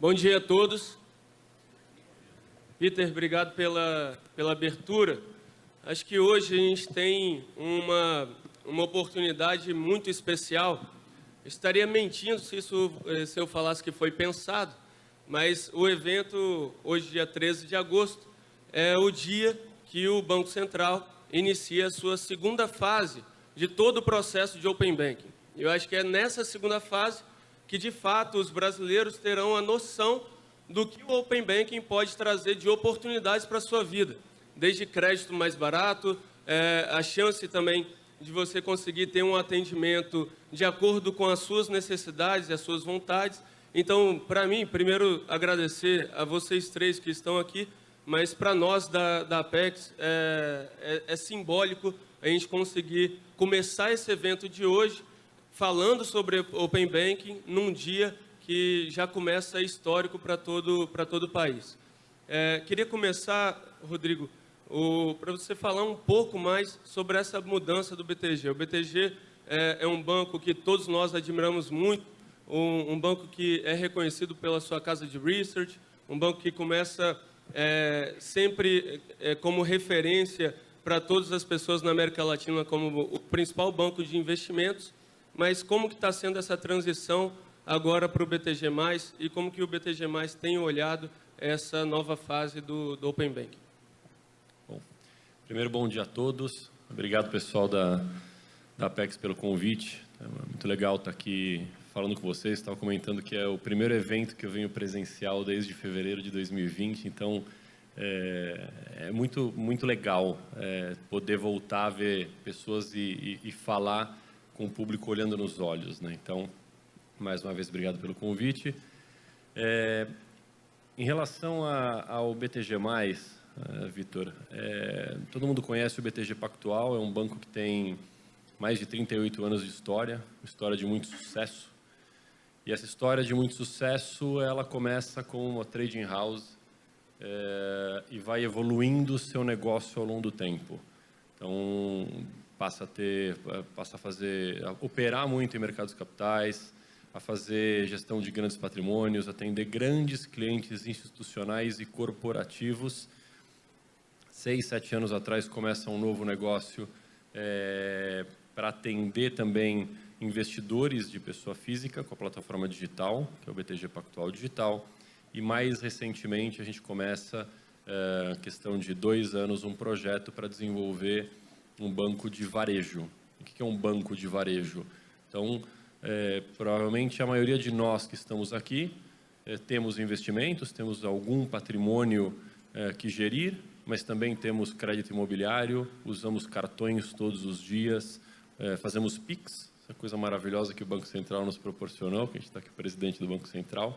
Bom dia a todos. Peter, obrigado pela abertura. Acho que hoje a gente tem uma oportunidade muito especial. Eu estaria mentindo se eu falasse que foi pensado, mas o evento, hoje, dia 13 de agosto, é o dia que o Banco Central inicia a sua segunda fase de todo o processo de Open Banking. Eu acho que é nessa segunda fase que, de fato, os brasileiros terão a noção do que o Open Banking pode trazer de oportunidades para a sua vida. Desde crédito mais barato, a chance também de você conseguir ter um atendimento de acordo com as suas necessidades e as suas vontades. Então, para mim, primeiro agradecer a vocês três que estão aqui, mas para nós da Apex é simbólico a gente conseguir começar esse evento de hoje falando sobre Open Banking num dia que já começa histórico para todo o país. Queria começar, Rodrigo, para você falar um pouco mais sobre essa mudança do BTG. O BTG é um banco que todos nós admiramos muito, um banco que é reconhecido pela sua casa de research, um banco que começa sempre como referência para todas as pessoas na América Latina como o principal banco de investimentos. Mas como que está sendo essa transição agora para o BTG+, e como que o BTG+, tem olhado essa nova fase do Open Banking? Bom, primeiro, bom dia a todos. Obrigado, pessoal da Apex, pelo convite. É muito legal estar aqui falando com vocês. Estava comentando que é o primeiro evento que eu venho presencial desde fevereiro de 2020, então é muito legal poder voltar a ver pessoas e falar com o público olhando nos olhos, né? Então, mais uma vez, obrigado pelo convite. Em relação ao BTG+, Vitor, todo mundo conhece o BTG Pactual, é um banco que tem mais de 38 anos de história, uma história de muito sucesso. E essa história de muito sucesso, ela começa com uma trading house e vai evoluindo o seu negócio ao longo do tempo. Então, passa a operar muito em mercados capitais, a fazer gestão de grandes patrimônios, atender grandes clientes institucionais e corporativos. 6, 7 anos atrás começa um novo negócio para atender também investidores de pessoa física com a plataforma digital, que é o BTG Pactual Digital. E mais recentemente a gente começa, questão de 2 anos, um projeto para desenvolver um banco de varejo. O que é um banco de varejo? Então, provavelmente a maioria de nós que estamos aqui temos investimentos, temos algum patrimônio que gerir, mas também temos crédito imobiliário, usamos cartões todos os dias, fazemos PIX, essa coisa maravilhosa que o Banco Central nos proporcionou, que a gente está aqui, presidente do Banco Central.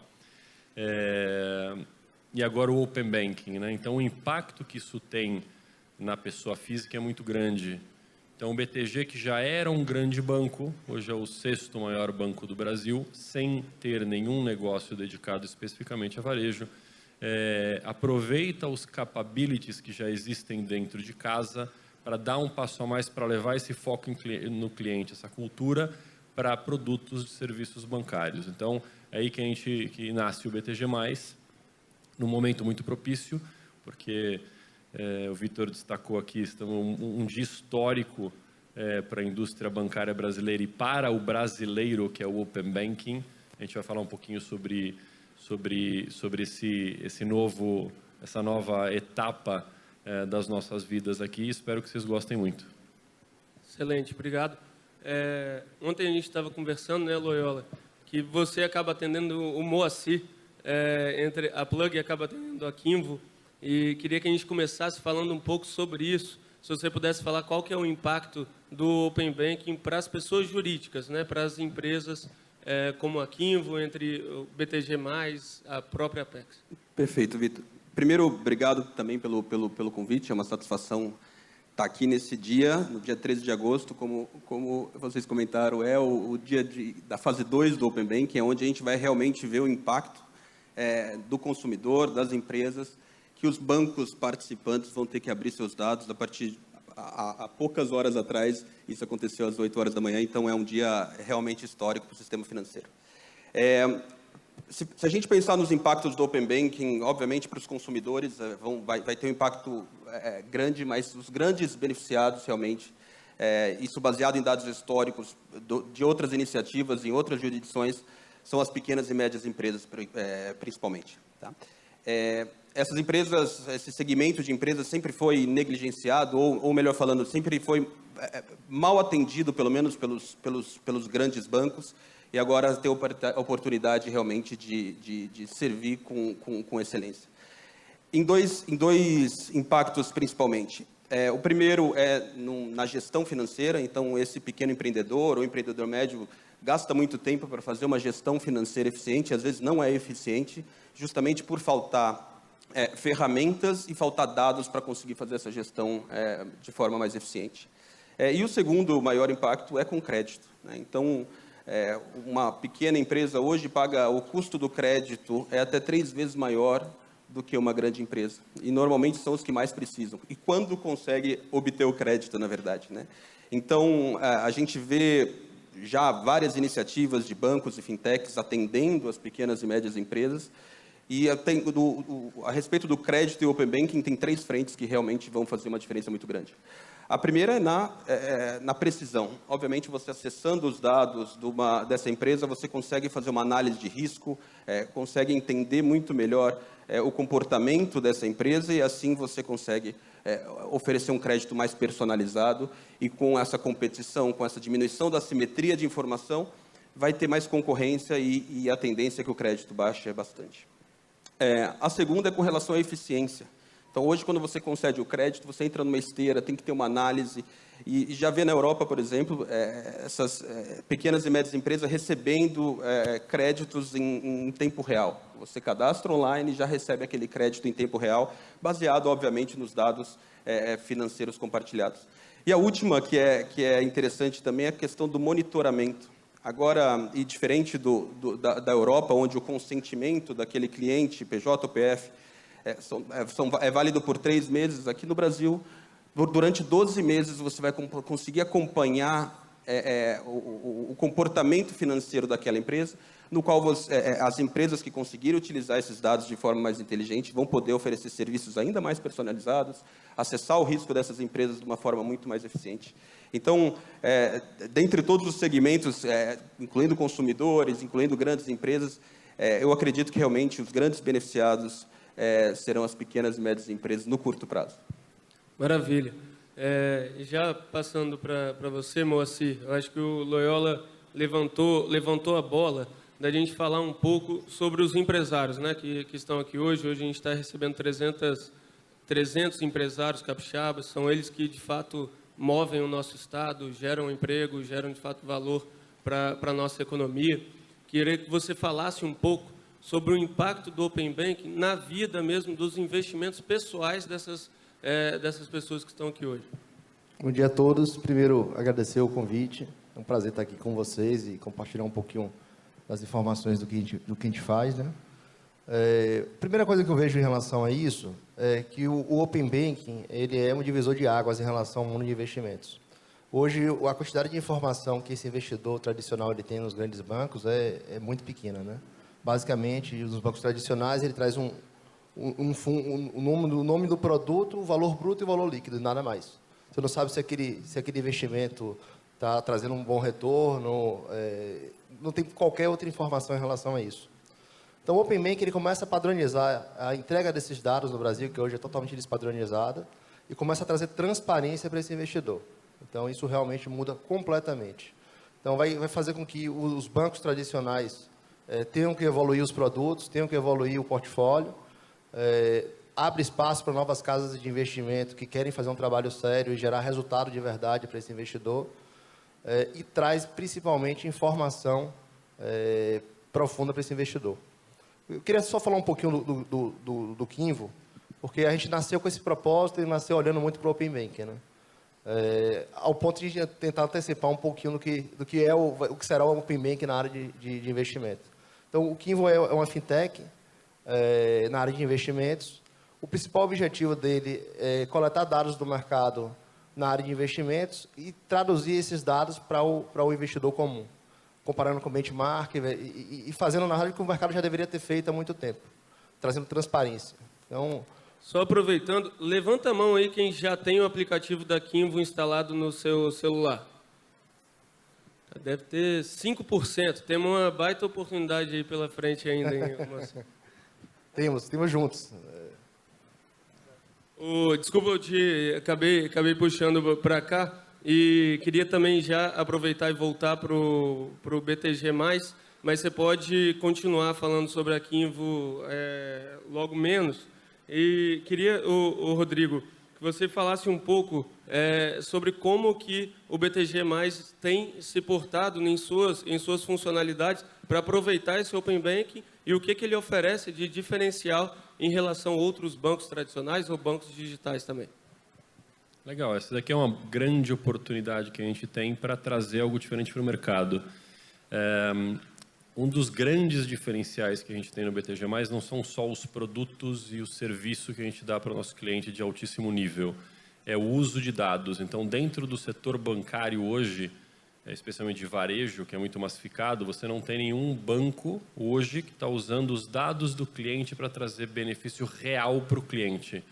E agora o Open Banking, né? Então, o impacto que isso tem na pessoa física é muito grande. Então, o BTG, que já era um grande banco, hoje é o 6º maior banco do Brasil, sem ter nenhum negócio dedicado especificamente a varejo, aproveita os capabilities que já existem dentro de casa para dar um passo a mais, para levar esse foco no cliente, essa cultura, para produtos e serviços bancários. Então, é aí que nasce o BTG+, num momento muito propício, porque o Vitor destacou aqui, estamos um dia histórico para a indústria bancária brasileira e para o brasileiro, que é o Open Banking. A gente vai falar um pouquinho sobre essa nova etapa das nossas vidas aqui. Espero que vocês gostem muito. Excelente, obrigado. Ontem a gente estava conversando, né, Loyola, que você acaba atendendo o Moacir, entre a Plug acaba atendendo a Kinvo, e queria que a gente começasse falando um pouco sobre isso. Se você pudesse falar qual que é o impacto do Open Banking para as pessoas jurídicas, né, para as empresas como a Kinvo, entre o BTG+, a própria Apex. Perfeito, Vitor. Primeiro, obrigado também pelo convite, é uma satisfação estar aqui nesse dia, no dia 13 de agosto, como vocês comentaram, é o dia da fase 2 do Open Banking, é onde a gente vai realmente ver o impacto do consumidor, das empresas, que os bancos participantes vão ter que abrir seus dados a partir há poucas horas atrás, isso aconteceu às 8 horas da manhã, então é um dia realmente histórico para o sistema financeiro. se a gente pensar nos impactos do Open Banking, obviamente, para os consumidores, vai ter um impacto grande, mas os grandes beneficiados, realmente, isso baseado em dados históricos de outras iniciativas, em outras jurisdições, são as pequenas e médias empresas, principalmente. Tá? Essas empresas, esse segmento de empresas sempre foi negligenciado, ou melhor falando, sempre foi mal atendido, pelo menos pelos grandes bancos, e agora tem a oportunidade realmente de servir com excelência. Em dois impactos, principalmente. O primeiro é na gestão financeira, então esse pequeno empreendedor ou empreendedor médio gasta muito tempo para fazer uma gestão financeira eficiente, às vezes não é eficiente, justamente por faltar ferramentas e faltar dados para conseguir fazer essa gestão de forma mais eficiente. E o segundo maior impacto é com crédito, né? Então, uma pequena empresa hoje paga o custo do crédito até 3 vezes maior do que uma grande empresa. E normalmente são os que mais precisam. E quando consegue obter o crédito, na verdade, né? Então, a gente vê já várias iniciativas de bancos e fintechs atendendo as pequenas e médias empresas. E a respeito do crédito e Open Banking, tem 3 frentes que realmente vão fazer uma diferença muito grande. A primeira é na precisão. Obviamente, você acessando os dados dessa empresa, você consegue fazer uma análise de risco, consegue entender muito melhor o comportamento dessa empresa e, assim, você consegue oferecer um crédito mais personalizado e, com essa competição, com essa diminuição da assimetria de informação, vai ter mais concorrência e a tendência é que o crédito baixe bastante. A segunda é com relação à eficiência. Então, hoje, quando você concede o crédito, você entra numa esteira, tem que ter uma análise. E já vê na Europa, por exemplo, essas pequenas e médias empresas recebendo créditos em tempo real. Você cadastra online e já recebe aquele crédito em tempo real, baseado, obviamente, nos dados financeiros compartilhados. E a última, que é interessante também, é a questão do monitoramento. Agora, e diferente da Europa, onde o consentimento daquele cliente, PJ ou PF, é válido por 3 meses, aqui no Brasil, durante 12 meses você vai conseguir acompanhar o comportamento financeiro daquela empresa, no qual as empresas que conseguirem utilizar esses dados de forma mais inteligente vão poder oferecer serviços ainda mais personalizados, acessar o risco dessas empresas de uma forma muito mais eficiente. Então, dentre todos os segmentos, incluindo consumidores, incluindo grandes empresas, eu acredito que realmente os grandes beneficiados serão as pequenas e médias empresas no curto prazo. Maravilha. Já passando para você, Moacir, eu acho que o Loyola levantou a bola da gente falar um pouco sobre os empresários, né, que estão aqui hoje. Hoje a gente está recebendo 300 empresários capixabas, são eles que, de fato, movem o nosso Estado, geram emprego, geram, de fato, valor para a nossa economia. Queria que você falasse um pouco sobre o impacto do Open Banking na vida mesmo dos investimentos pessoais dessas pessoas que estão aqui hoje. Bom dia a todos. Primeiro, agradecer o convite. É um prazer estar aqui com vocês e compartilhar um pouquinho das informações do que a gente faz, né? A primeira coisa que eu vejo em relação a isso é que o Open Banking ele é um divisor de águas em relação ao mundo de investimentos. Hoje, a quantidade de informação que esse investidor tradicional ele tem nos grandes bancos é muito pequena, né? Basicamente, nos bancos tradicionais, ele traz o nome do produto, o valor bruto e o valor líquido, nada mais. Você não sabe se aquele investimento está trazendo um bom retorno, não tem qualquer outra informação em relação a isso. Então, o Open Banking ele começa a padronizar a entrega desses dados no Brasil, que hoje é totalmente despadronizada, e começa a trazer transparência para esse investidor. Então, isso realmente muda completamente. Então, vai fazer com que os bancos tradicionais tenham que evoluir os produtos, tenham que evoluir o portfólio, abre espaço para novas casas de investimento que querem fazer um trabalho sério e gerar resultado de verdade para esse investidor, e traz principalmente informação profunda para esse investidor. Eu queria só falar um pouquinho do Kinvo, porque a gente nasceu com esse propósito e nasceu olhando muito para o Open Banking, né? Ao ponto de tentar antecipar um pouquinho do que é o que será o Open Banking na área de investimento. Então, o Kinvo é uma fintech na área de investimentos. O principal objetivo dele é coletar dados do mercado na área de investimentos e traduzir esses dados para o investidor comum. comparando com o benchmark e fazendo na rádio que o mercado já deveria ter feito há muito tempo, trazendo transparência. Então, Só aproveitando, levanta a mão aí quem já tem o aplicativo da Kinvo instalado no seu celular. Deve ter 5%. Temos uma baita oportunidade aí pela frente ainda, hein, Moacir? temos juntos. Desculpa, acabei puxando para cá e queria também já aproveitar e voltar para o BTG+, mas você pode continuar falando sobre a Kinvo logo menos. E queria, Rodrigo, que você falasse um pouco sobre como que o BTG+, tem se portado em suas funcionalidades para aproveitar esse Open Banking e o que ele oferece de diferencial em relação a outros bancos tradicionais ou bancos digitais também. Legal, essa daqui é uma grande oportunidade que a gente tem para trazer algo diferente para o mercado. Um dos grandes diferenciais que a gente tem no BTG+, não são só os produtos e o serviço que a gente dá para o nosso cliente de altíssimo nível, é o uso de dados. Então, dentro do setor bancário hoje, especialmente de varejo, que é muito massificado, você não tem nenhum banco hoje que está usando os dados do cliente para trazer benefício real para o cliente.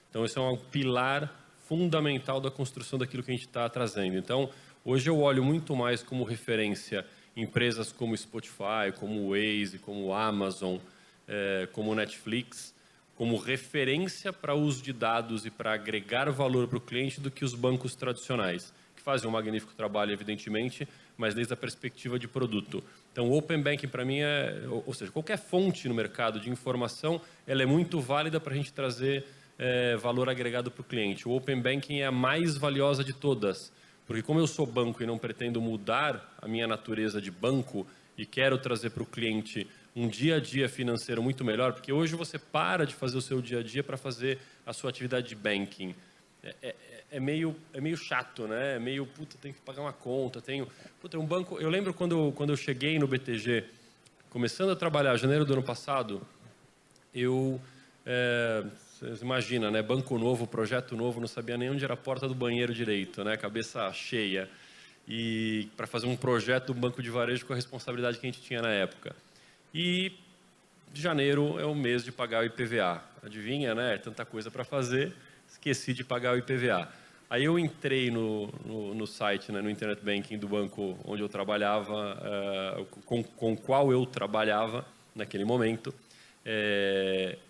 Então, esse é um pilar fundamental da construção daquilo que a gente está trazendo. Então, hoje eu olho muito mais como referência empresas como Spotify, como o Waze, como o Amazon, como o Netflix, como referência para uso de dados e para agregar valor para o cliente do que os bancos tradicionais, que fazem um magnífico trabalho, evidentemente, mas desde a perspectiva de produto. Então, o Open Banking, para mim, ou seja, qualquer fonte no mercado de informação, ela é muito válida para a gente trazer valor agregado para o cliente. O Open Banking é a mais valiosa de todas, porque como eu sou banco e não pretendo mudar a minha natureza de banco e quero trazer para o cliente um dia a dia financeiro muito melhor, porque hoje você para de fazer o seu dia a dia para fazer a sua atividade de banking. É meio chato, né? É meio, tem que pagar uma conta, um banco... Eu lembro quando eu cheguei no BTG, começando a trabalhar em janeiro do ano passado, você imagina, né? Banco novo, projeto novo, não sabia nem onde era a porta do banheiro direito, né? Cabeça cheia. E para fazer um projeto do banco de varejo com a responsabilidade que a gente tinha na época. E janeiro é o mês de pagar o IPVA. Adivinha, né? Tanta coisa para fazer, esqueci de pagar o IPVA. Aí eu entrei no site, né, no Internet Banking do banco onde eu trabalhava, com o qual eu trabalhava naquele momento.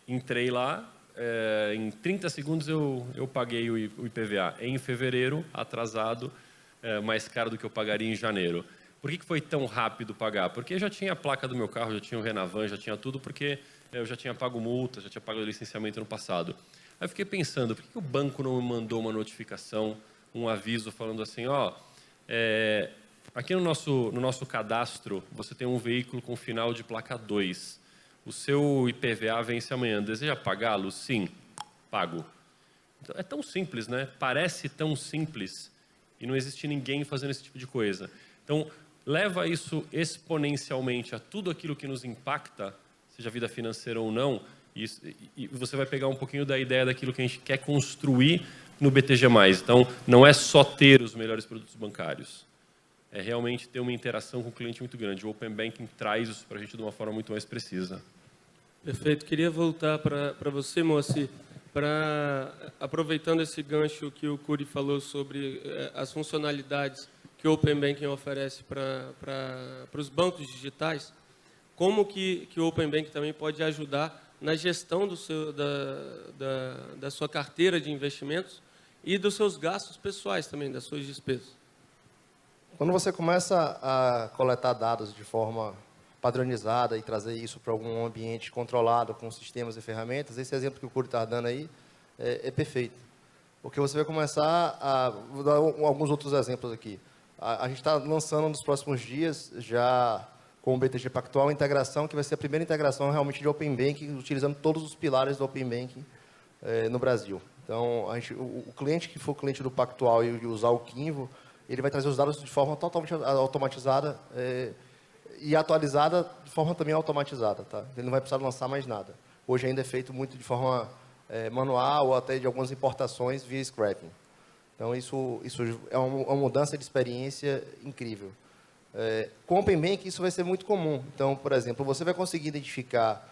Entrei lá, em 30 segundos eu paguei o IPVA. Em fevereiro, atrasado, mais caro do que eu pagaria em janeiro. Por que foi tão rápido pagar? Porque eu já tinha a placa do meu carro, já tinha o Renavan, já tinha tudo, porque eu já tinha pago multa, já tinha pago licenciamento no passado. Aí eu fiquei pensando, por que o banco não me mandou uma notificação, um aviso falando assim, aqui no nosso cadastro, você tem um veículo com final de placa 2. O seu IPVA vence amanhã. Deseja pagá-lo? Sim. Pago. Então, é tão simples, né? Parece tão simples e não existe ninguém fazendo esse tipo de coisa. Então, leva isso exponencialmente a tudo aquilo que nos impacta, seja vida financeira ou não, e você vai pegar um pouquinho da ideia daquilo que a gente quer construir no BTG+. Então, não é só ter os melhores produtos bancários, é realmente ter uma interação com o cliente muito grande. O Open Banking traz isso para a gente de uma forma muito mais precisa. Perfeito. Queria voltar para você, Moacir, aproveitando esse gancho que o Curi falou sobre as funcionalidades que o Open Banking oferece para os bancos digitais, como que o Open Banking também pode ajudar na gestão da sua carteira de investimentos e dos seus gastos pessoais também, das suas despesas. Quando você começa a coletar dados de forma padronizada e trazer isso para algum ambiente controlado com sistemas e ferramentas, esse exemplo que o Curi está dando aí é perfeito. Porque você vai começar vou dar alguns outros exemplos aqui. A gente está lançando nos próximos dias, já com o BTG Pactual, a integração, que vai ser a primeira integração realmente de Open Banking, utilizando todos os pilares do Open Banking no Brasil. Então, o cliente que for cliente do Pactual e usar o Kinvo, ele vai trazer os dados de forma totalmente automatizada e atualizada de forma também automatizada. Tá? Ele não vai precisar lançar mais nada. Hoje ainda é feito muito de forma manual ou até de algumas importações via scrapping. Então, isso é uma mudança de experiência incrível. Com o Open Bank, isso vai ser muito comum. Então, por exemplo, você vai conseguir identificar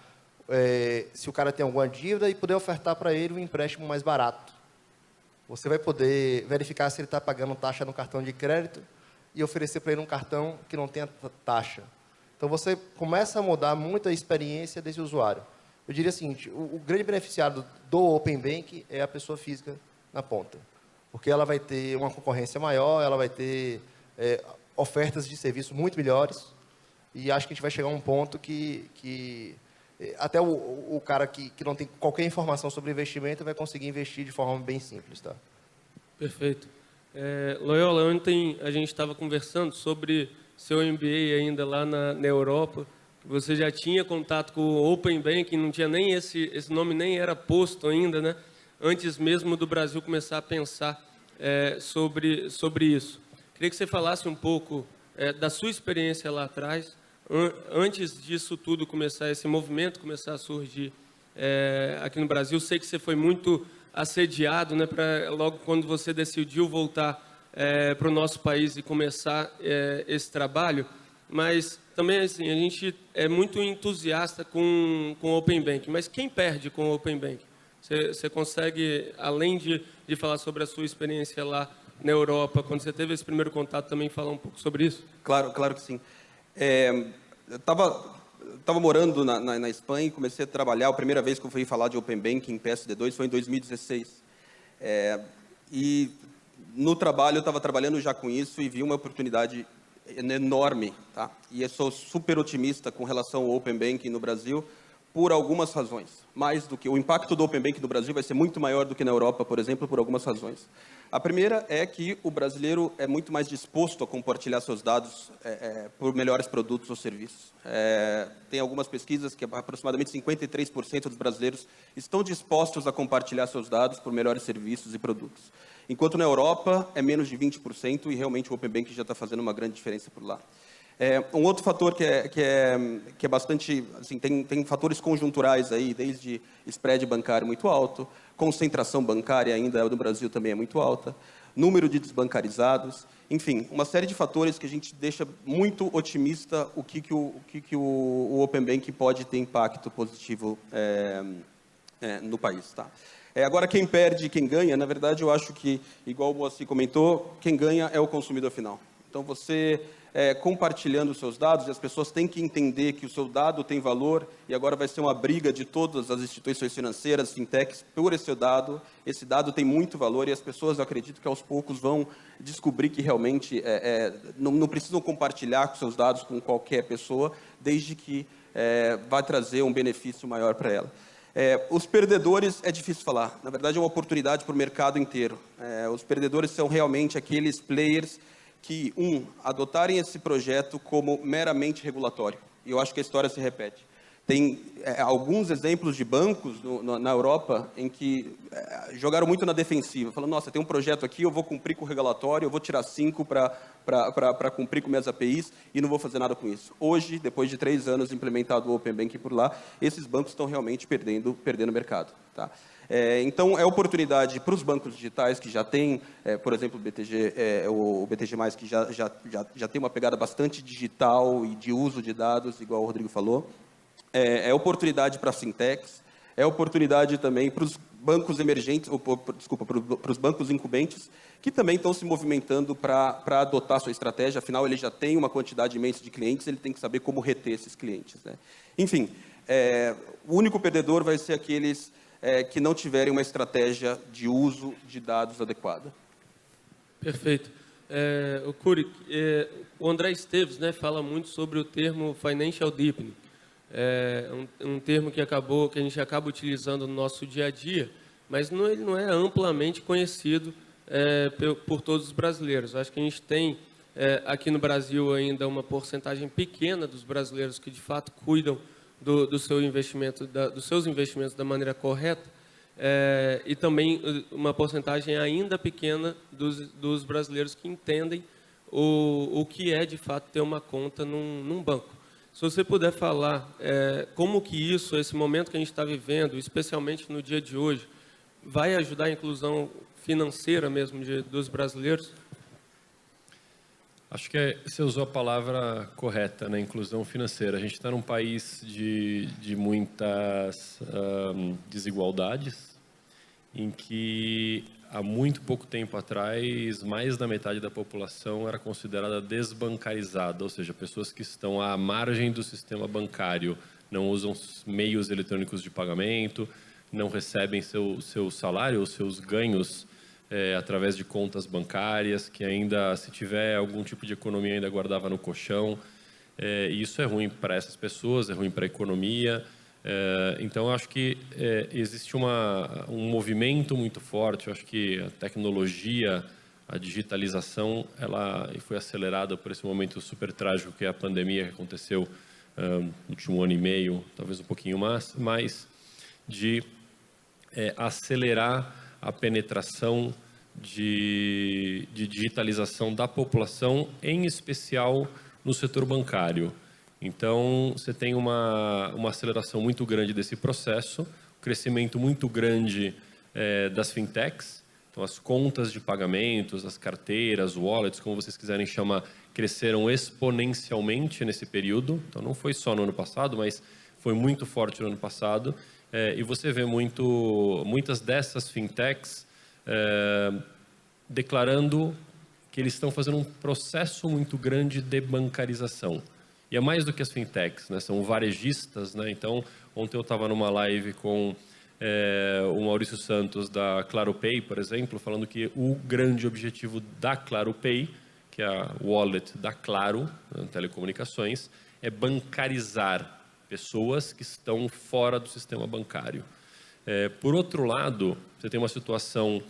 se o cara tem alguma dívida e poder ofertar para ele um empréstimo mais barato. Você vai poder verificar se ele está pagando taxa no cartão de crédito e oferecer para ele um cartão que não tenha taxa. Então, você começa a mudar muito a experiência desse usuário. Eu diria o seguinte, o grande beneficiário do Open Bank é a pessoa física na ponta, porque ela vai ter uma concorrência maior, ela vai ter ofertas de serviço muito melhores, e acho que a gente vai chegar a um ponto que até o cara que não tem qualquer informação sobre investimento vai conseguir investir de forma bem simples. Tá? Perfeito. Loyola, ontem a gente estava conversando sobre seu MBA ainda lá na Europa. Você já tinha contato com o Open Banking, não tinha nem esse nome nem era posto ainda, né? Antes mesmo do Brasil começar a pensar sobre isso. Queria que você falasse um pouco da sua experiência lá atrás, antes disso tudo começar, esse movimento começar a surgir aqui no Brasil. Sei que você foi muito assediado, né, logo quando você decidiu voltar para o nosso país e começar esse trabalho, mas também assim, a gente é muito entusiasta com o Open Banking, mas quem perde com o Open Banking? Você consegue, além de falar sobre a sua experiência lá na Europa, quando você teve esse primeiro contato, também falar um pouco sobre isso? Claro que sim. Eu estava morando na Espanha e comecei a trabalhar. A primeira vez que eu fui falar de Open Banking em PSD2 foi em 2016. E no trabalho eu estava trabalhando já com isso e vi uma oportunidade enorme. Tá? E eu sou super otimista com relação ao Open Banking no Brasil, por algumas razões. Mais do que o impacto do Open Banking no Brasil vai ser muito maior do que na Europa, por exemplo, por algumas razões. A primeira é que o brasileiro é muito mais disposto a compartilhar seus dados por melhores produtos ou serviços. Tem algumas pesquisas que aproximadamente 53% dos brasileiros estão dispostos a compartilhar seus dados por melhores serviços e produtos. Enquanto na Europa é menos de 20% e realmente o Open Banking já está fazendo uma grande diferença por lá. Um outro fator que é bastante, assim, tem fatores conjunturais aí, desde spread bancário muito alto, concentração bancária ainda no Brasil também é muito alta, número de desbancarizados, enfim, uma série de fatores que a gente deixa muito otimista o que o Open Banking pode ter impacto positivo no país. Tá? Agora, quem perde e quem ganha, na verdade, eu acho que, igual o Moacir comentou, quem ganha é o consumidor final. Então, você compartilhando os seus dados, e as pessoas têm que entender que o seu dado tem valor, e agora vai ser uma briga de todas as instituições financeiras, fintechs, por esse dado tem muito valor, e as pessoas, eu acredito que aos poucos vão descobrir que realmente não precisam compartilhar com seus dados com qualquer pessoa, desde que vai trazer um benefício maior para ela. Os perdedores é difícil falar, na verdade é uma oportunidade para o mercado inteiro. Os perdedores são realmente aqueles players que, adotarem esse projeto como meramente regulatório. E eu acho que a história se repete. Tem alguns exemplos de bancos na Europa em que jogaram muito na defensiva, falando, nossa, tem um projeto aqui, eu vou cumprir com o regulatório, eu vou tirar 5 para cumprir com minhas APIs e não vou fazer nada com isso. Hoje, depois de 3 anos implementado o Open Banking por lá, esses bancos estão realmente perdendo mercado. Tá? Então, é oportunidade para os bancos digitais que já têm, por exemplo, o BTG+, que já tem uma pegada bastante digital e de uso de dados, igual o Rodrigo falou. É oportunidade para fintechs, é oportunidade também para os bancos emergentes, para os bancos incumbentes, que também estão se movimentando para adotar sua estratégia. Afinal, ele já tem uma quantidade imensa de clientes, ele tem que saber como reter esses clientes. Né? Enfim, o único perdedor vai ser aqueles que não tiverem uma estratégia de uso de dados adequada. Perfeito. O Curi, o André Esteves, né, fala muito sobre o termo financial deepening. Um termo que a gente acaba utilizando no nosso dia a dia, mas ele não é amplamente conhecido por todos os brasileiros. Acho que a gente tem aqui no Brasil ainda uma porcentagem pequena dos brasileiros que de fato cuidam do seu investimento, dos seus investimentos da maneira correta, e também uma porcentagem ainda pequena dos brasileiros que entendem o que é de fato ter uma conta num banco. Se você puder falar como que esse momento que a gente está vivendo, especialmente no dia de hoje, vai ajudar a inclusão financeira mesmo dos brasileiros? Acho que você usou a palavra correta, né? Inclusão financeira. A gente está num país de muitas desigualdades, em que há muito pouco tempo atrás, mais da metade da população era considerada desbancarizada, ou seja, pessoas que estão à margem do sistema bancário, não usam meios eletrônicos de pagamento, não recebem seu salário ou seus ganhos através de contas bancárias, que ainda, se tiver algum tipo de economia, ainda guardava no colchão. E isso é ruim para essas pessoas, é ruim para a economia. Então, eu acho que existe um movimento muito forte. Eu acho que a tecnologia, a digitalização, ela foi acelerada por esse momento super trágico que é a pandemia que aconteceu no último ano e meio, talvez um pouquinho mais de acelerar a penetração de digitalização da população, em especial no setor bancário. Então, você tem uma aceleração muito grande desse processo, um crescimento muito grande das fintechs. Então, as contas de pagamentos, as carteiras, wallets, como vocês quiserem chamar, cresceram exponencialmente nesse período. Então, não foi só no ano passado, mas foi muito forte no ano passado. E você vê muitas dessas fintechs declarando que eles estão fazendo um processo muito grande de bancarização. E é mais do que as fintechs, né? São varejistas, né? Então, ontem eu estava numa live com o Maurício Santos da ClaroPay, por exemplo, falando que o grande objetivo da ClaroPay, que é a wallet da Claro, telecomunicações, é bancarizar pessoas que estão fora do sistema bancário. Por outro lado, você tem uma situação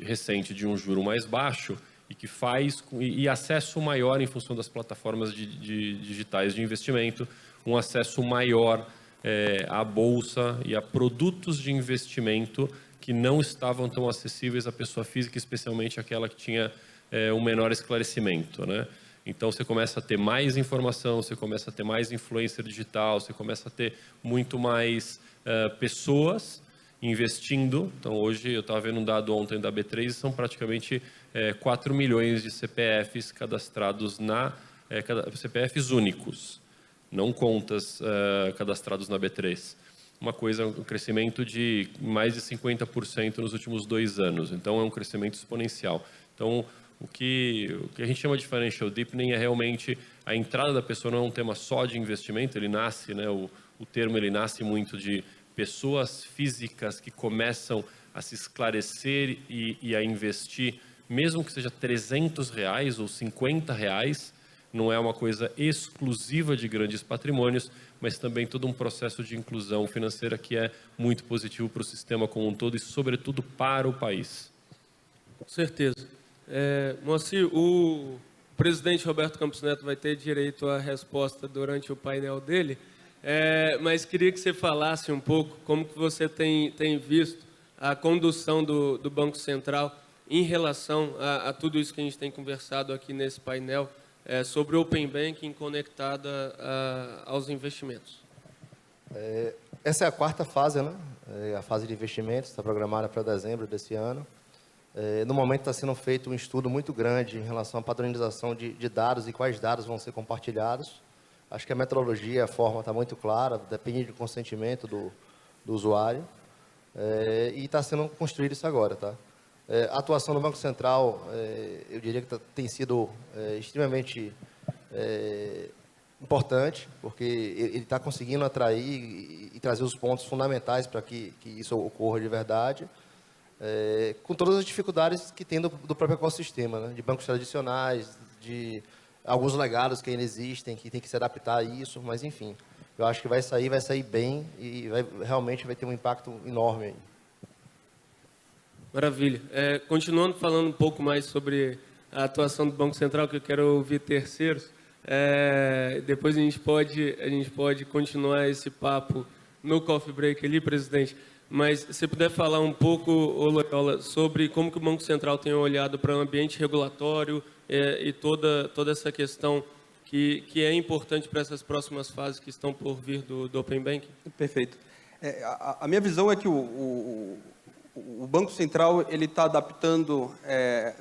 recente de um juro mais baixo e que faz e acesso maior em função das plataformas digitais de investimento, um acesso maior à bolsa e a produtos de investimento que não estavam tão acessíveis à pessoa física, especialmente aquela que tinha um menor esclarecimento, né? Então, você começa a ter mais informação, você começa a ter mais influencer digital, você começa a ter muito mais pessoas investindo. Então, hoje, eu estava vendo um dado ontem da B3, são praticamente 4 milhões de CPFs cadastrados CPFs únicos, não contas cadastrados na B3. Um crescimento de mais de 50% nos últimos 2 anos. Então, é um crescimento exponencial. Então, o que a gente chama de financial deepening é realmente a entrada da pessoa, não é um tema só de investimento, ele nasce, né, o termo ele nasce muito de pessoas físicas que começam a se esclarecer e a investir, mesmo que seja R$300 ou R$50, não é uma coisa exclusiva de grandes patrimônios, mas também todo um processo de inclusão financeira que é muito positivo para o sistema como um todo e, sobretudo, para o país. Com certeza. Moacir, o presidente Roberto Campos Neto vai ter direito à resposta durante o painel dele, mas queria que você falasse um pouco como que você tem visto a condução do Banco Central em relação a tudo isso que a gente tem conversado aqui nesse painel sobre o Open Banking conectada aos investimentos. Essa é a 4ª fase, né? A fase de investimentos, está programada para dezembro desse ano. No momento está sendo feito um estudo muito grande em relação à padronização de dados e quais dados vão ser compartilhados. Acho que a metodologia, a forma está muito clara, depende do consentimento do usuário. E está sendo construído isso agora, tá? A atuação do Banco Central, eu diria que tem sido extremamente importante, porque ele está conseguindo atrair e trazer os pontos fundamentais para que isso ocorra de verdade, com todas as dificuldades que tem do próprio ecossistema, né? De bancos tradicionais, de alguns legados que ainda existem, que tem que se adaptar a isso, mas enfim, eu acho que vai sair bem e realmente vai ter um impacto enorme aí. Maravilha. Continuando falando um pouco mais sobre a atuação do Banco Central, que eu quero ouvir terceiros, depois a gente pode continuar esse papo no coffee break ali, presidente. Mas se você puder falar um pouco, Loyola, sobre como que o Banco Central tem olhado para o ambiente regulatório e toda essa questão que é importante para essas próximas fases que estão por vir do Open Banking. Perfeito. A minha visão é que o Banco Central ele está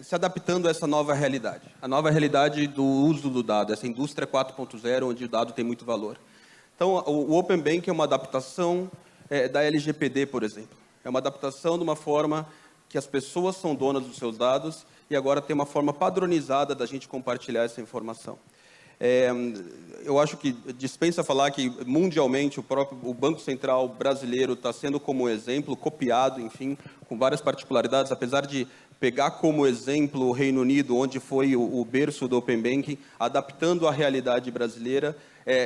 se adaptando a essa nova realidade. A nova realidade do uso do dado, essa indústria 4.0, onde o dado tem muito valor. Então, o Open Banking é uma adaptação da LGPD, por exemplo. É uma adaptação de uma forma que as pessoas são donas dos seus dados e agora tem uma forma padronizada da gente compartilhar essa informação. Eu acho que dispensa falar que mundialmente o Banco Central brasileiro está sendo como exemplo, copiado, enfim, com várias particularidades, apesar de pegar como exemplo o Reino Unido, onde foi o berço do Open Banking, adaptando à realidade brasileira,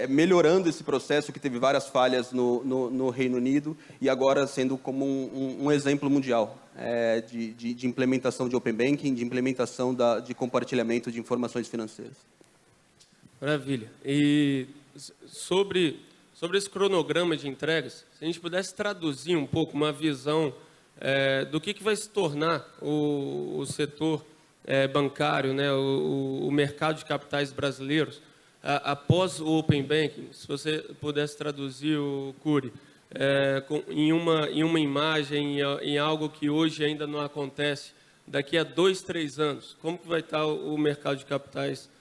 melhorando esse processo que teve várias falhas no Reino Unido e agora sendo como um exemplo mundial de implementação de Open Banking, de implementação de compartilhamento de informações financeiras. Maravilha. E sobre esse cronograma de entregas, se a gente pudesse traduzir um pouco uma visão do que vai se tornar o setor bancário, né, o mercado de capitais brasileiros, após o Open Banking, se você pudesse traduzir, o Cury, em uma imagem, em algo que hoje ainda não acontece, daqui a 2, 3 anos, como que vai estar o mercado de capitais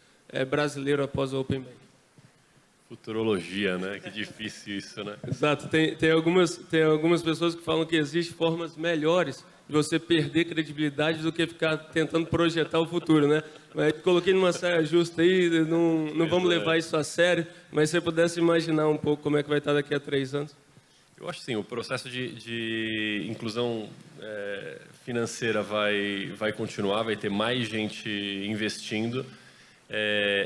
brasileiro após o Open Banking? Futurologia, né? Que difícil isso, né? Exato. Tem algumas pessoas que falam que existem formas melhores de você perder credibilidade do que ficar tentando projetar o futuro, né? Mas coloquei numa saia justa aí, não vamos levar isso a sério, mas se você pudesse imaginar um pouco como é que vai estar daqui a 3 anos. Eu acho que sim, o processo de inclusão financeira vai continuar, vai ter mais gente investindo.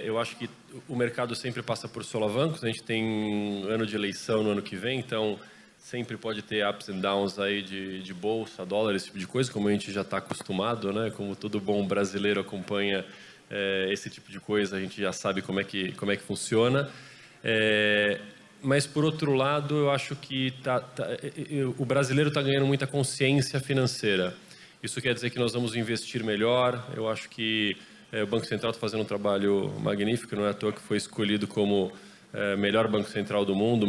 Eu acho que o mercado sempre passa por solavancos, a gente tem ano de eleição no ano que vem, então sempre pode ter ups and downs aí de bolsa, dólar, esse tipo de coisa, como a gente já está acostumado, né? Como todo bom brasileiro acompanha esse tipo de coisa, a gente já sabe como é que funciona. Mas, por outro lado, eu acho que o brasileiro está ganhando muita consciência financeira. Isso quer dizer que nós vamos investir melhor. Eu acho que o Banco Central está fazendo um trabalho magnífico, não é à toa que foi escolhido como melhor Banco Central do mundo,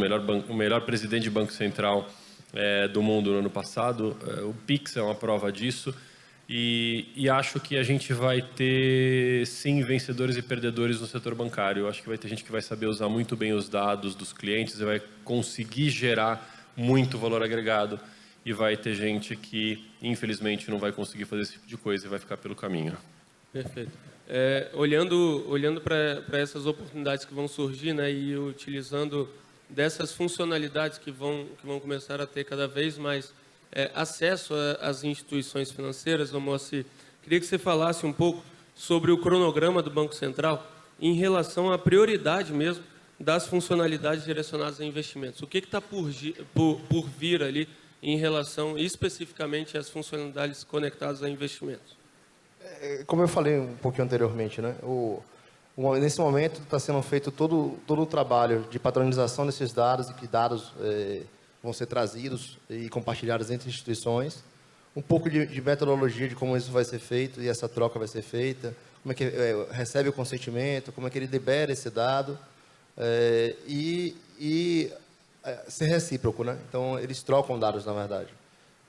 o melhor presidente de Banco Central do mundo no ano passado. O Pix é uma prova disso. E acho que a gente vai ter, sim, vencedores e perdedores no setor bancário. Eu acho que vai ter gente que vai saber usar muito bem os dados dos clientes e vai conseguir gerar muito valor agregado. E vai ter gente que, infelizmente, não vai conseguir fazer esse tipo de coisa e vai ficar pelo caminho. Perfeito. Olhando para essas oportunidades que vão surgir, né, e utilizando dessas funcionalidades que vão começar a ter cada vez mais acesso às instituições financeiras, Omossi, queria que você falasse um pouco sobre o cronograma do Banco Central em relação à prioridade mesmo das funcionalidades direcionadas a investimentos. O que está por vir ali em relação especificamente às funcionalidades conectadas a investimentos? Como eu falei um pouquinho anteriormente, né? Nesse momento está sendo feito todo o trabalho de padronização desses dados e que dados vão ser trazidos e compartilhados entre instituições, um pouco de metodologia de como isso vai ser feito e essa troca vai ser feita, como é que recebe o consentimento, como é que ele libera esse dado e ser recíproco, né? Então eles trocam dados, na verdade.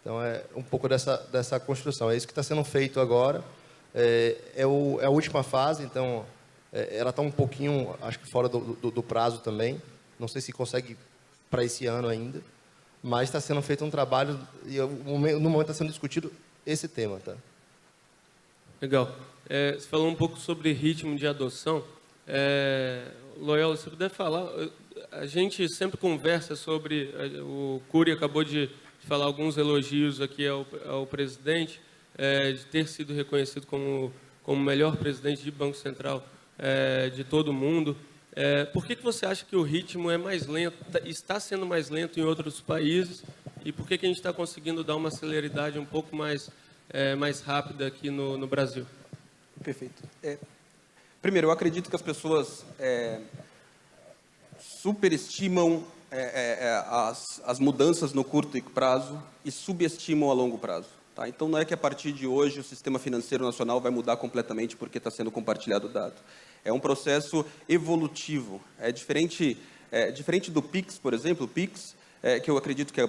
Então é um pouco dessa construção. É isso que está sendo feito agora. É a última fase, então ela está um pouquinho, acho que fora do prazo também. Não sei se consegue para esse ano ainda, mas está sendo feito um trabalho e no momento está sendo discutido esse tema, tá? Legal. Você falou um pouco sobre ritmo de adoção. Loyola, se puder falar, a gente sempre conversa sobre, o Cury acabou de falar alguns elogios aqui ao presidente, de ter sido reconhecido como o melhor presidente de Banco Central de todo o mundo. Por que você acha que o ritmo é mais lento, está sendo mais lento em outros países, e por que a gente está conseguindo dar uma celeridade um pouco mais rápida aqui no Brasil? Perfeito. Primeiro, eu acredito que as pessoas superestimam as mudanças no curto prazo e subestimam a longo prazo. Tá? Então, não é que a partir de hoje o sistema financeiro nacional vai mudar completamente porque está sendo compartilhado o dado. É um processo evolutivo. É diferente do Pix, por exemplo. O Pix, que eu acredito que,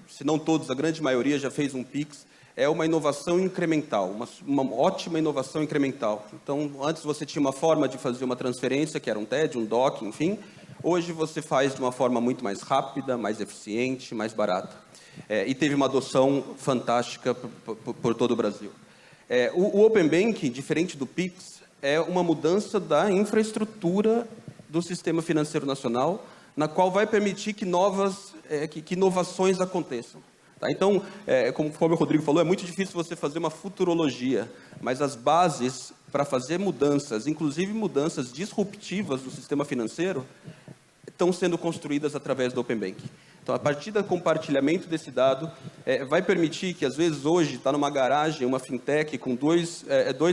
se não todos, a grande maioria já fez um Pix. é uma inovação incremental, uma ótima inovação incremental. Então, antes você tinha uma forma de fazer uma transferência, que era um TED, um DOC, enfim. Hoje você faz de uma forma muito mais rápida, mais eficiente, mais barata. E teve uma adoção fantástica por todo o Brasil. O Open Banking, diferente do Pix, é uma mudança da infraestrutura do sistema financeiro nacional, na qual vai permitir que inovações aconteçam. Tá? Então, conforme o Rodrigo falou, é muito difícil você fazer uma futurologia, mas as bases para fazer mudanças, inclusive mudanças disruptivas do sistema financeiro, estão sendo construídas através do Open Banking. Então, a partir do compartilhamento desse dado, vai permitir que, às vezes, hoje, está numa garagem, uma fintech com dois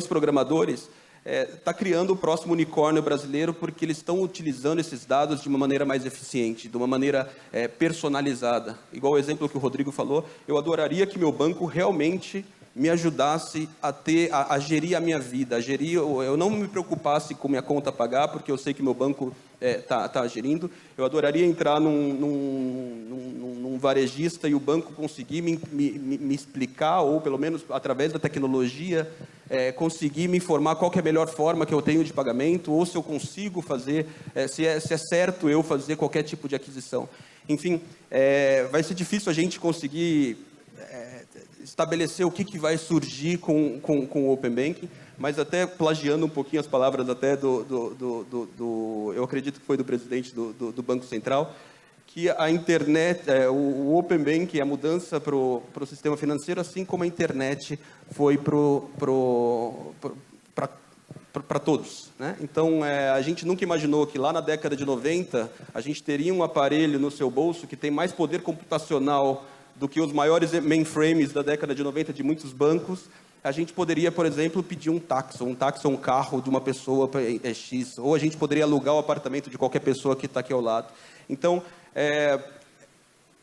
programadores, está criando o próximo unicórnio brasileiro, porque eles estão utilizando esses dados de uma maneira mais eficiente, de uma maneira personalizada. Igual o exemplo que o Rodrigo falou, eu adoraria que meu banco realmente me ajudasse a gerir a minha vida, eu não me preocupasse com minha conta a pagar, porque eu sei que meu banco está gerindo. Eu adoraria entrar num varejista e o banco conseguir me explicar, ou pelo menos através da tecnologia, conseguir me informar qual que é a melhor forma que eu tenho de pagamento, ou se eu consigo fazer, se é certo eu fazer qualquer tipo de aquisição. Enfim, vai ser difícil a gente conseguir estabelecer o que vai surgir com o Open Banking, mas até plagiando um pouquinho as palavras até eu acredito que foi do presidente do Banco Central, que a internet, o Open Banking, a mudança para o sistema financeiro, assim como a internet foi para todos, né? Então, a gente nunca imaginou que lá na década de 90, a gente teria um aparelho no seu bolso que tem mais poder computacional do que os maiores mainframes da década de 90 de muitos bancos. A gente poderia, por exemplo, pedir um táxi ou um carro de uma pessoa X, ou a gente poderia alugar o apartamento de qualquer pessoa que está aqui ao lado. Então,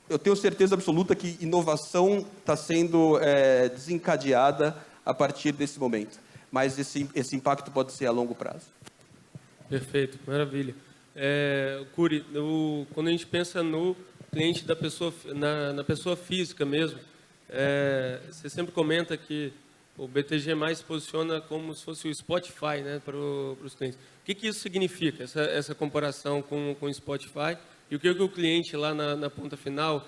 eu tenho certeza absoluta que inovação está sendo desencadeada a partir desse momento, mas esse impacto pode ser a longo prazo. Perfeito, maravilha. Curi, quando a gente pensa no cliente da pessoa, na pessoa física mesmo, você sempre comenta que o BTG+ se posiciona como se fosse o Spotify, né, para os clientes. O que isso significa, essa comparação com o Spotify? E o que o cliente lá na ponta final,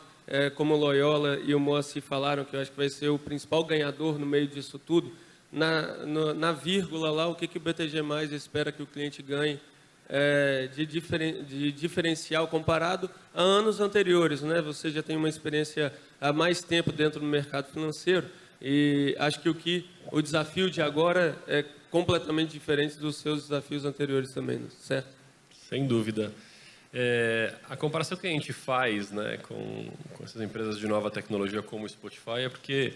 como o Loyola e o Moacir falaram, que eu acho que vai ser o principal ganhador no meio disso tudo, na vírgula lá, o que o BTG+ espera que o cliente ganhe de diferencial comparado a anos anteriores, né? Você já tem uma experiência há mais tempo dentro do mercado financeiro e acho que o desafio de agora é completamente diferente dos seus desafios anteriores também, certo? Sem dúvida. A comparação que a gente faz, né, com essas empresas de nova tecnologia como o Spotify é porque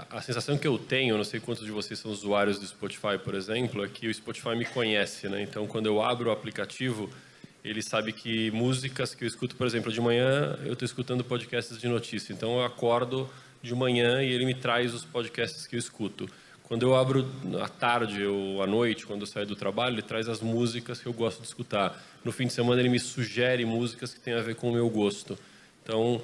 a sensação que eu tenho, não sei quantos de vocês são usuários do Spotify, por exemplo, é que o Spotify me conhece, né? Então, quando eu abro o aplicativo, ele sabe que músicas que eu escuto, por exemplo, de manhã, eu estou escutando podcasts de notícia. Então, eu acordo de manhã e ele me traz os podcasts que eu escuto. Quando eu abro à tarde ou à noite, quando eu saio do trabalho, ele traz as músicas que eu gosto de escutar. No fim de semana, ele me sugere músicas que têm a ver com o meu gosto. Então,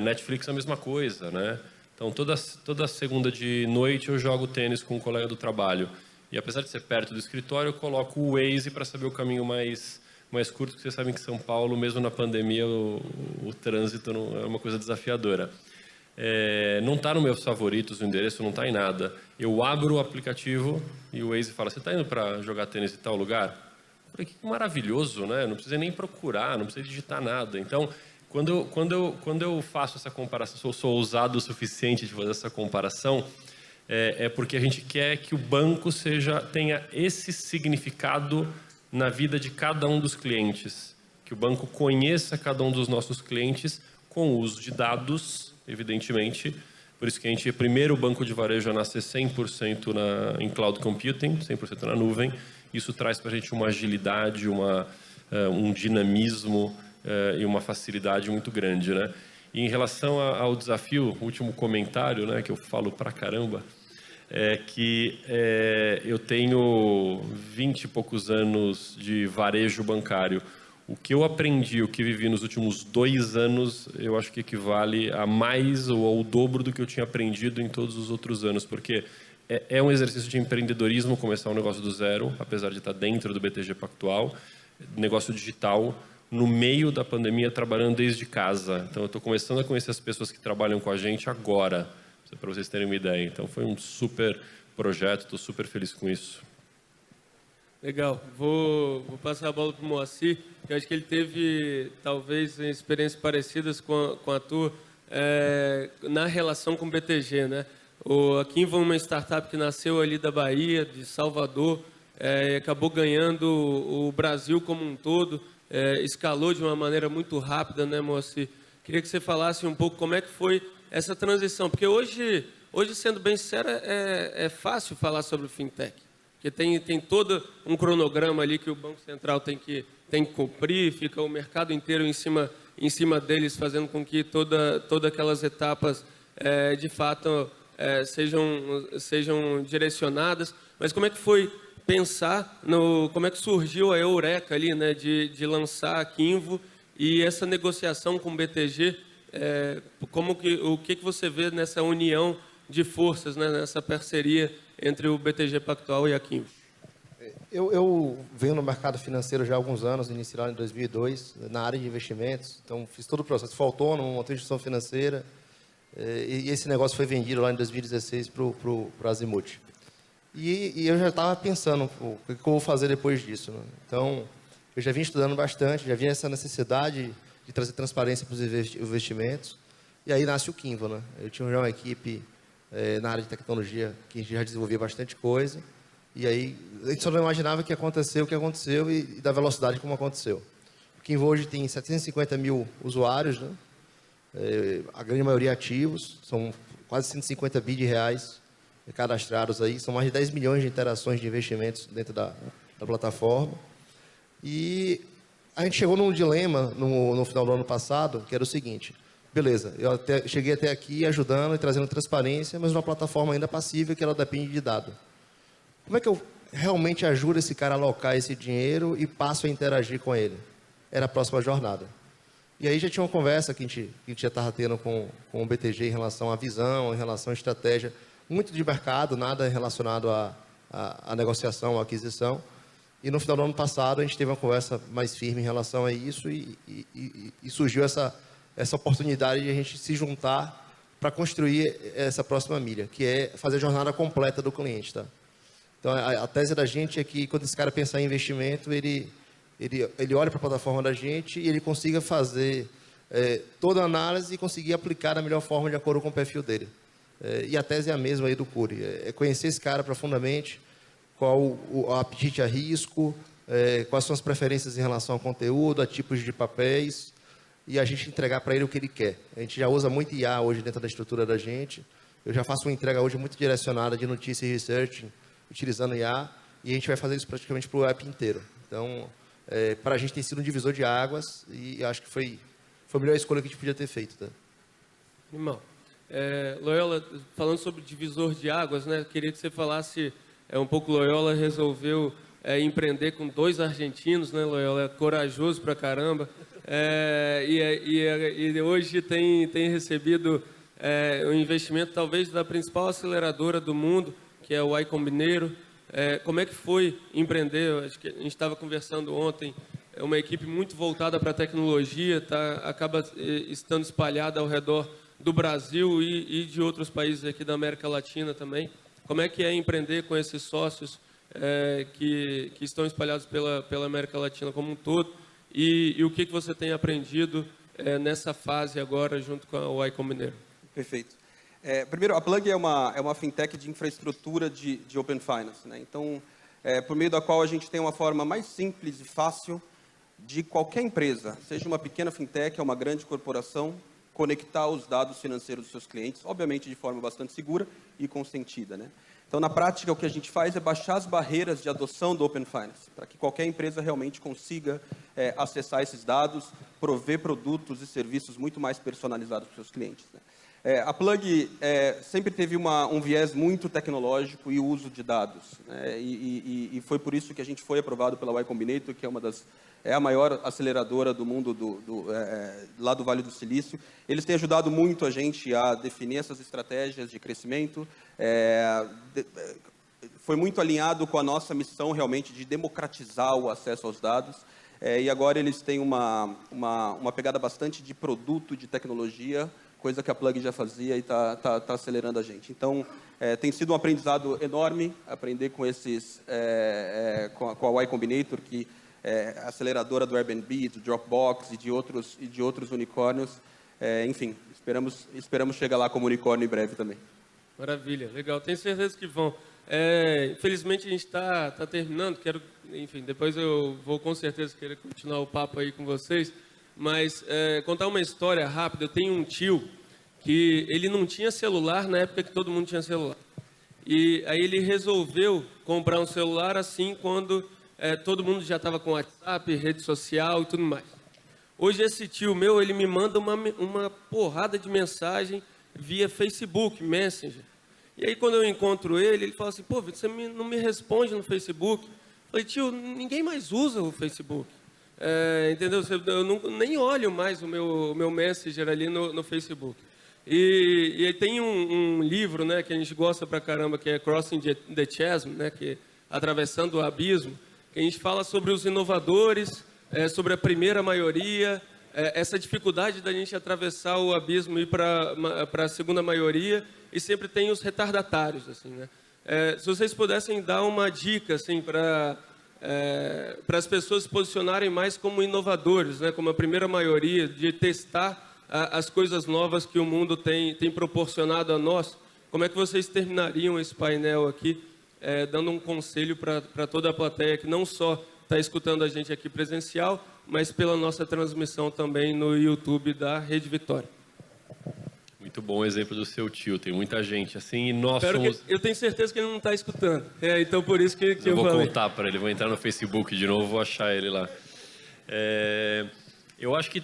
Netflix é a mesma coisa, né? Então, toda segunda de noite eu jogo tênis com um colega do trabalho. E apesar de ser perto do escritório, eu coloco o Waze para saber o caminho mais curto, porque vocês sabem que em São Paulo, mesmo na pandemia, o trânsito não, é uma coisa desafiadora. Não está nos meus favoritos, o endereço não está em nada. Eu abro o aplicativo e o Waze fala, você está indo para jogar tênis em tal lugar? Eu falei, que maravilhoso, né? Não precisa nem procurar, não precisa digitar nada. Então, quando eu faço essa comparação, se eu sou ousado o suficiente de fazer essa comparação, é porque a gente quer que o banco tenha esse significado na vida de cada um dos clientes, que o banco conheça cada um dos nossos clientes com o uso de dados, evidentemente. Por isso que a gente é o primeiro banco de varejo a nascer 100% em cloud computing, 100% na nuvem. Isso traz para a gente uma agilidade, um dinamismo e uma facilidade muito grande, né? E em relação ao desafio, o último comentário, né, que eu falo pra caramba, é que eu tenho 20 e poucos anos de varejo bancário. o que eu aprendi, o que vivi nos últimos 2 anos, eu acho que equivale a mais ou ao dobro do que eu tinha aprendido em todos os outros anos, porque é um exercício de empreendedorismo começar um negócio do zero, apesar de estar dentro do BTG Pactual, negócio digital, no meio da pandemia, trabalhando desde casa. Então, eu estou começando a conhecer as pessoas que trabalham com a gente agora, para vocês terem uma ideia. Então, foi um super projeto, estou super feliz com isso. Legal. Vou passar a bola para o Moacir, que eu acho que ele teve, talvez, experiências parecidas com a tua na relação com o BTG, né? A Kinvo é uma startup que nasceu ali da Bahia, de Salvador, e acabou ganhando o Brasil como um todo, escalou de uma maneira muito rápida, né, Moacir? Queria que você falasse um pouco como é que foi essa transição, porque hoje sendo bem sincero, é fácil falar sobre o fintech. Porque tem todo um cronograma ali que o Banco Central tem que cumprir, fica o mercado inteiro em cima deles, fazendo com que todas aquelas etapas, de fato, sejam direcionadas. Mas como é que foi pensar como é que surgiu a Eureka ali, né, de lançar a Kinvo e essa negociação com o BTG, o que você vê nessa união de forças, né, nessa parceria entre o BTG Pactual e a Kinvo? Eu venho no mercado financeiro já há alguns anos, iniciei lá em 2002, na área de investimentos. Então, fiz todo o processo. Fui autônomo, montei instituição financeira, e esse negócio foi vendido lá em 2016 para o Azimuth. E eu já estava pensando o que eu vou fazer depois disso, né? Então, eu já vim estudando bastante, já vi essa necessidade de trazer transparência para os investimentos. E aí nasce o Kinvo, né? Eu tinha já uma equipe na área de tecnologia que já desenvolvia bastante coisa. E aí, a gente só não imaginava que ia acontecer o que aconteceu e da velocidade como aconteceu. O Kinvo hoje tem 750 mil usuários, né? A grande maioria ativos, são quase 150 bi de reais cadastrados aí, são mais de 10 milhões de interações de investimentos dentro da plataforma. E a gente chegou num dilema no final do ano passado, que era o seguinte: beleza, eu cheguei até aqui ajudando e trazendo transparência, mas uma plataforma ainda passível que ela depende de dado. Como é que eu realmente ajudo esse cara a alocar esse dinheiro e passo a interagir com ele? Era a próxima jornada. E aí já tinha uma conversa que a gente já estava tendo com o BTG em relação à visão, em relação à estratégia, muito de mercado, nada relacionado à negociação, à aquisição. E no final do ano passado a gente teve uma conversa mais firme em relação a isso e surgiu essa oportunidade de a gente se juntar para construir essa próxima milha, que é fazer a jornada completa do cliente, tá? Então, a tese da gente é que, quando esse cara pensar em investimento, ele olha para a plataforma da gente e ele consiga fazer toda a análise e conseguir aplicar da melhor forma de acordo com o perfil dele. E a tese é a mesma aí do Curi. É conhecer esse cara profundamente, qual o apetite a risco, quais são as preferências em relação ao conteúdo, a tipos de papéis, e a gente entregar para ele o que ele quer. A gente já usa muito IA hoje dentro da estrutura da gente. Eu já faço uma entrega hoje muito direcionada de notícia e research, utilizando IA, e a gente vai fazer isso praticamente para o app inteiro. Então, para a gente tem sido um divisor de águas, e acho que foi a melhor escolha que a gente podia ter feito. Tá? Irmão, Loyola, falando sobre divisor de águas, né, queria que você falasse um pouco. Loyola resolveu empreender com 2 argentinos, né, Loyola? É corajoso pra caramba. E hoje tem recebido um investimento, talvez, da principal aceleradora do mundo, que é o Y Combinator. Como é que foi empreender? Acho que a gente estava conversando ontem, é uma equipe muito voltada para a tecnologia, acaba estando espalhada ao redor do Brasil e de outros países aqui da América Latina também. Como é que é empreender com esses sócios que estão espalhados pela América Latina como um todo? E o que você tem aprendido nessa fase agora junto com o Y Combinator? Perfeito. Primeiro, a Plug é uma fintech de infraestrutura de Open Finance, né? Então, por meio da qual a gente tem uma forma mais simples e fácil de qualquer empresa, seja uma pequena fintech ou uma grande corporação, conectar os dados financeiros dos seus clientes, obviamente de forma bastante segura e consentida, né? Então, na prática, o que a gente faz é baixar as barreiras de adoção do Open Finance, para que qualquer empresa realmente consiga acessar esses dados, prover produtos e serviços muito mais personalizados para os seus clientes, né? A Plug sempre teve um viés muito tecnológico e uso de dados, né? E foi por isso que a gente foi aprovado pela Y Combinator, que é uma das é a maior aceleradora do mundo lá do Vale do Silício. Eles têm ajudado muito a gente a definir essas estratégias de crescimento. Foi muito alinhado com a nossa missão, realmente, de democratizar o acesso aos dados. E agora eles têm uma pegada bastante de produto, de tecnologia, coisa que a Plug já fazia e está acelerando a gente. Então, tem sido um aprendizado enorme, aprender com com a Y Combinator, que é aceleradora do Airbnb, do Dropbox e de outros unicórnios. Enfim, esperamos chegar lá como unicórnio em breve também. Maravilha, legal. Tenho certeza que vão. Infelizmente, a gente está terminando. Enfim, depois eu vou com certeza querer continuar o papo aí com vocês. Mas contar uma história rápida. Eu tenho um tio que ele não tinha celular na época que todo mundo tinha celular. E aí ele resolveu comprar um celular assim quando todo mundo já estava com WhatsApp, rede social e tudo mais. Hoje esse tio meu, ele me manda uma porrada de mensagem via Facebook, Messenger. E aí quando eu encontro ele, ele fala assim, pô, você não me responde no Facebook. Eu falei, tio, ninguém mais usa o Facebook. Entendeu? Eu nem olho mais o meu Messenger ali no Facebook. E tem um livro, né, que a gente gosta pra caramba, que é Crossing the Chasm, né, que é Atravessando o Abismo, que a gente fala sobre os inovadores, sobre a primeira maioria, essa dificuldade da gente atravessar o abismo e ir para a segunda maioria, e sempre tem os retardatários, assim, né? Se vocês pudessem dar uma dica, assim, para as pessoas se posicionarem mais como inovadores, né, como a primeira maioria, de testar as coisas novas que o mundo tem proporcionado a nós, como é que vocês terminariam esse painel aqui, dando um conselho para toda a plateia que não só está escutando a gente aqui presencial, mas pela nossa transmissão também no YouTube da Rede Vitória. Muito bom o exemplo do seu tio, tem muita gente assim, e nós eu tenho certeza que ele não está escutando, então por isso que eu vou falei. contar para ele, vou entrar no Facebook de novo, vou achar ele lá. Eu acho que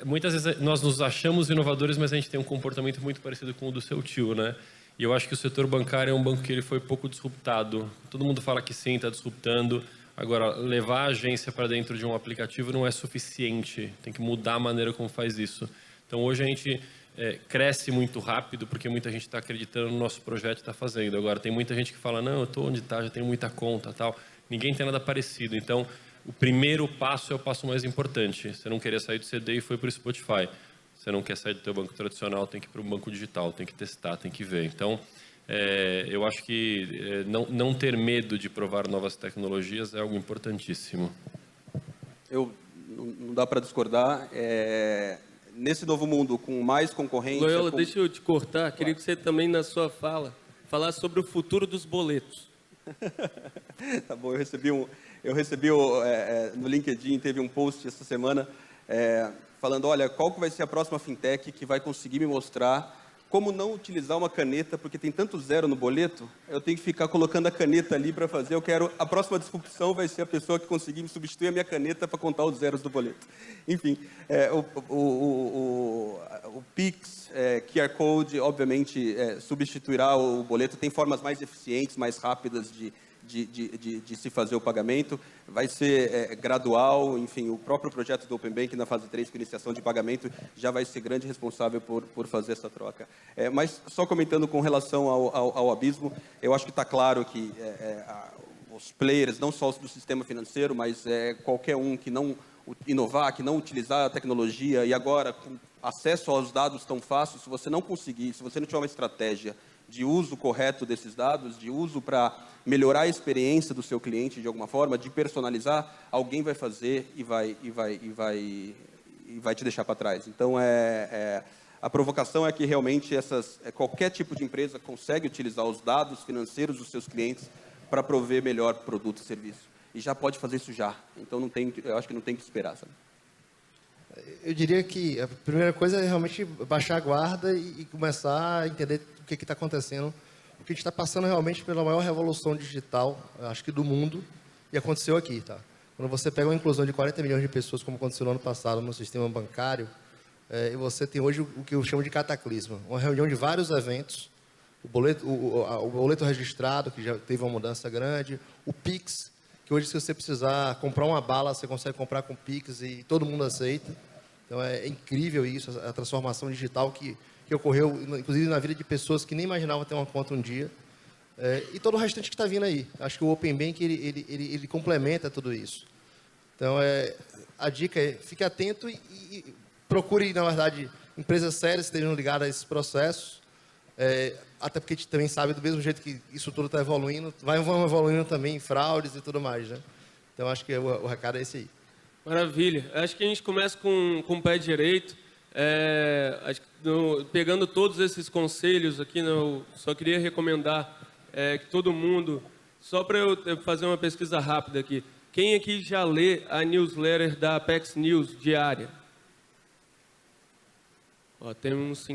muitas vezes nós nos achamos inovadores, mas a gente tem um comportamento muito parecido com o do seu tio, né? E eu acho que o setor bancário é um banco que ele foi pouco disruptado. Todo mundo fala que sim, está disruptando. Agora, levar a agência para dentro de um aplicativo não é suficiente. Tem que mudar a maneira como faz isso. Então, hoje a gente cresce muito rápido, porque muita gente está acreditando no nosso projeto e está fazendo. Agora, tem muita gente que fala, não, eu estou onde está, já tenho muita conta, tal. Ninguém tem nada parecido. Então, o primeiro passo é o passo mais importante. Você não queria sair do CD e foi para o Spotify. Você não quer sair do teu banco tradicional, tem que ir para o banco digital, tem que testar, tem que ver. Então, eu acho que não ter medo de provar novas tecnologias é algo importantíssimo. Não dá para discordar. Nesse novo mundo, com mais concorrência... Loyola, deixa eu te cortar. Queria que você também, na sua fala, falasse sobre o futuro dos boletos. Tá bom, eu recebi no LinkedIn, teve um post essa semana falando, olha, qual que vai ser a próxima fintech que vai conseguir me mostrar como não utilizar uma caneta, porque tem tanto zero no boleto, eu tenho que ficar colocando a caneta ali para fazer, a próxima disrupção vai ser a pessoa que conseguir me substituir a minha caneta para contar os zeros do boleto. Enfim, o Pix, QR Code, obviamente, substituirá o boleto, tem formas mais eficientes, mais rápidas de se fazer o pagamento, vai ser gradual, enfim, o próprio projeto do Open Bank na fase 3, com iniciação de pagamento, já vai ser grande responsável por fazer essa troca. Mas só comentando com relação ao abismo, eu acho que está claro que os players, não só do sistema financeiro, mas qualquer um que não inovar, que não utilizar a tecnologia, e agora com acesso aos dados tão fácil, se você não conseguir, se você não tiver uma estratégia de uso correto desses dados, de uso para melhorar a experiência do seu cliente de alguma forma, de personalizar, alguém vai fazer e vai te deixar para trás. Então, a provocação é que realmente qualquer tipo de empresa consegue utilizar os dados financeiros dos seus clientes para prover melhor produto e serviço. E já pode fazer isso já. Então, eu acho que não tem que esperar, sabe? Eu diria que a primeira coisa é realmente baixar a guarda e começar a entender o que está acontecendo. Porque a gente está passando realmente pela maior revolução digital, acho que do mundo, e aconteceu aqui, tá? Quando você pega uma inclusão de 40 milhões de pessoas, como aconteceu no ano passado no sistema bancário, e você tem hoje o que eu chamo de cataclisma, uma reunião de vários eventos, o boleto registrado, que já teve uma mudança grande, o Pix, que hoje, se você precisar comprar uma bala, você consegue comprar com Pix e todo mundo aceita. Então, é incrível isso, a transformação digital que ocorreu, inclusive, na vida de pessoas que nem imaginavam ter uma conta um dia. E todo o restante que está vindo aí. Acho que o Open Bank, ele complementa tudo isso. Então, a dica é, fique atento e procure, na verdade, empresas sérias que estejam ligadas a esses processos. Até porque a gente também sabe, do mesmo jeito que isso tudo está evoluindo, vão evoluindo também fraudes e tudo mais, né? Então, acho que o recado é esse aí. Maravilha. Acho que a gente começa com o pé direito. Pegando todos esses conselhos aqui, eu só queria recomendar que todo mundo, só para eu fazer uma pesquisa rápida aqui, quem aqui já lê a newsletter da Apex News diária? Ó, tem uns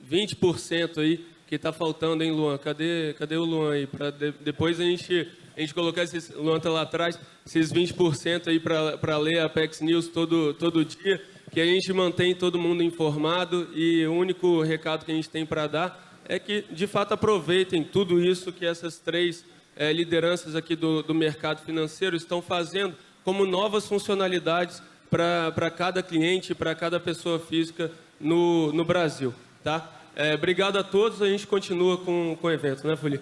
20% aí que está faltando, hein, Luan? Cadê o Luan aí? Para depois a gente colocar esse Luan tá lá atrás, esses 20% aí para ler a Apex News todo dia, que a gente mantém todo mundo informado, e o único recado que a gente tem para dar é que, de fato, aproveitem tudo isso que essas três lideranças aqui do mercado financeiro estão fazendo como novas funcionalidades para cada cliente, para cada pessoa física no Brasil, tá? Obrigado a todos, a gente continua com o evento, né, Fuli?